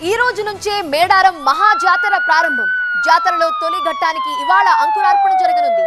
ఈ రోజు నుంచే మేడారం మహాజాతర ప్రారంభం. జాతరలో తొలి ఘట్టానికి ఇవాళ అంకురార్పణ జరగనుంది.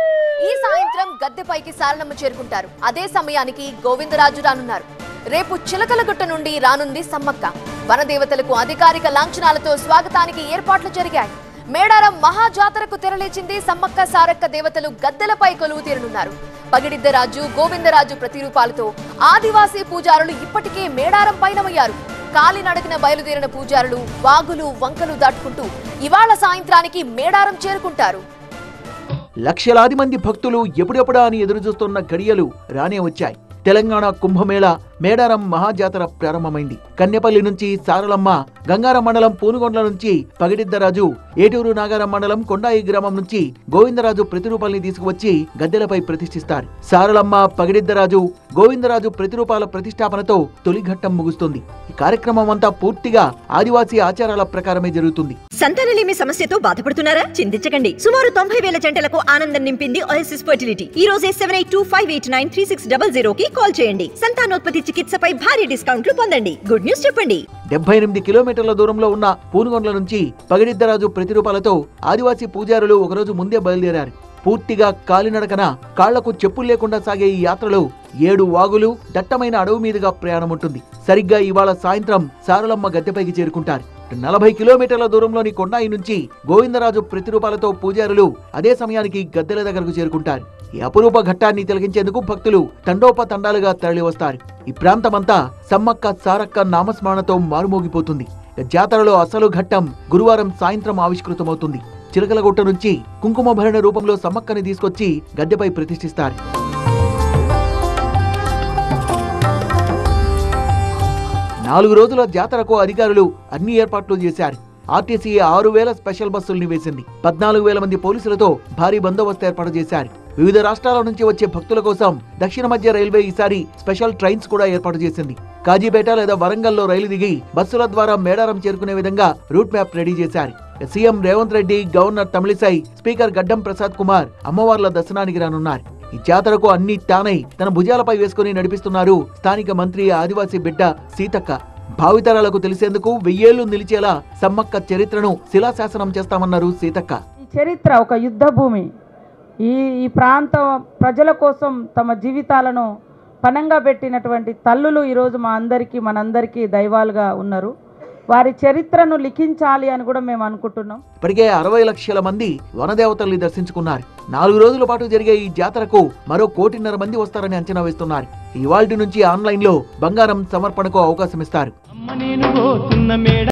ఈ సాయంత్రం గద్దెపైకి సారలమ్మ చేరుకుంటారు. అదే సమయానికి గోవిందరాజు రానున్నారు. రేపు చిలకలగుట్ట నుండి రానుంది సమ్మక్క. వనదేవతలకు అధికారిక లాంఛనాలతో స్వాగతానికి ఏర్పాట్లు జరిగాయి. మేడారం మహాజాతరకు తెరలేచింది. సమ్మక్క సారక్క దేవతలు గద్దెలపై కొలువు తీరనున్నారు. పగిడిద్దరాజు, గోవిందరాజు ప్రతిరూపాలతో ఆదివాసీ పూజారులు ఇప్పటికే మేడారం పయనమయ్యారు. కాలినడకన బయలుదేరిన పూజారులు వాగులు వంకలు దాటుకుంటూ ఇవాళ సాయంత్రానికి మేడారం చేరుకుంటారు. లక్షలాది మంది భక్తులు ఎప్పుడెప్పుడా అని ఎదురుచూస్తున్న గడియలు రానే వచ్చాయి. తెలంగాణ కుంభమేళ మేడారం మహాజాతర ప్రారంభమైంది. కన్నెపల్లి నుంచి సారలమ్మ, గంగారం మండలం పూనుగొండ్ల నుంచి పగిడిద్దరాజు, ఏటూరు నాగారం మండలం కొండాయి గ్రామం నుంచి గోవిందరాజు ప్రతిరూపాల్ని తీసుకువచ్చి గద్దెలపై ప్రతిష్ఠిస్తారు. సారలమ్మ, పగిడిద్దరాజు, గోవిందరాజు ప్రతిరూపాల ప్రతిష్టాపనతో తొలి ఘట్టం ముగుస్తుంది. ఈ కార్యక్రమం అంతా పూర్తిగా ఆదివాసీ ఆచారాల ప్రకారమే జరుగుతుంది. సంతానలేమి సమస్యతో బాధపడుతున్నారా? చింతించకండి. సుమారు 90,000 జంటలకు ఆనందం నింపింది ఓఎస్ఎస్ ఫర్టిలిటీ. ఈ రోజే 7825893600 కి కాల్ చేయండి. సంతానోత్పత్తి చికిత్సపై భారీ డిస్కౌంట్లు పొందండి. గుడ్ న్యూస్ చెప్పండి. 78 కిలోమీటర్ల దూరంలో ఉన్న పూనుగొండ్ల నుంచి పగిడిద్దరాజు ప్రతిరూపాలతో ఆదివాసీ పూజారులు ఒకరోజు ముందే బయలుదేరారు. పూర్తిగా కాలినడకన కాళ్లకు చెప్పులు లేకుండా సాగే ఈ యాత్రలో 7 వాగులు, దట్టమైన అడవి మీదుగా ప్రయాణం ఉంటుంది. సరిగ్గా ఇవాళ సాయంత్రం సారలమ్మ గద్దెపైకి చేరుకుంటారు. 40 కిలోమీటర్ల దూరంలోని కొండాయి నుంచి గోవిందరాజు ప్రతిరూపాలతో పూజారులు అదే సమయానికి గద్దెల దగ్గరకు చేరుకుంటారు. ఈ అపురూప ఘట్టాన్ని తిలకించేందుకు భక్తులు తండోపతండాలుగా తరలి వస్తారు. ఈ ప్రాంతమంతా సమ్మక్క సారక్క నామస్మరణతో మారుమోగిపోతుంది. జాతరలో అసలు ఘట్టం గురువారం సాయంత్రం ఆవిష్కృతమవుతుంది. చిలకలగుట్ట నుంచి కుంకుమ భరణ రూపంలో సమ్మక్కని తీసుకొచ్చి గద్దెపై ప్రతిష్ఠిస్తారు. నాలుగు రోజుల జాతరకు అధికారులు అన్ని ఏర్పాట్లు చేశారు. ఆర్టీసీ 6,000 స్పెషల్ బస్సుల్ని వేసింది. 14,000 మంది పోలీసులతో భారీ బందోబస్తు ఏర్పాటు చేశారు. వివిధ రాష్ట్రాల నుంచి వచ్చే భక్తుల కోసం దక్షిణ మధ్య రైల్వే ఈసారి స్పెషల్ ట్రైన్స్ కూడా ఏర్పాటు చేసింది. కాజీపేట లేదా వరంగల్లో రైలు దిగి బస్సుల ద్వారా మేడారం చేరుకునే విధంగా రూట్ మ్యాప్ రెడీ చేశారు. CM Revanth Reddy, governor Tamilisai, speaker గడ్డం ప్రసాద్ కుమార్ అమ్మవార్ల దర్శనానికి రానున్నారు. ఈ జాతరకు అన్ని తానై తన భుజాలపై వేసుకుని నడిపిస్తున్నారు స్థానిక మంత్రి, ఆదివాసీ బిడ్డ సీతక్క. భావితరాలకు తెలిసేందుకు 1000 ఏళ్లు నిలిచేలా సమ్మక్క చరిత్రను శిలాశాసనం చేస్తామన్నారు సీతక్క. ఈ చరిత్ర ఒక యుద్ధ భూమి. ఈ ప్రాంత ప్రజల కోసం తమ జీవితాలను పణంగా పెట్టినటువంటి తల్లులు ఈరోజు మనందరికీ దైవాలుగా ఉన్నారు. వారి చరిత్రను లిఖించాలి అని కూడా మేము అనుకుంటున్నాం. ఇప్పటికే 60 లక్షల మంది వనదేవతల్ని దర్శించుకున్నారు. 4 రోజుల పాటు జరిగే ఈ జాతరకు మరో 1.5 కోటి మంది వస్తారని అంచనా వేస్తున్నారు. ఇవాల్టి నుంచి ఆన్లైన్ లో బంగారం సమర్పణకు అవకాశం ఇస్తారు.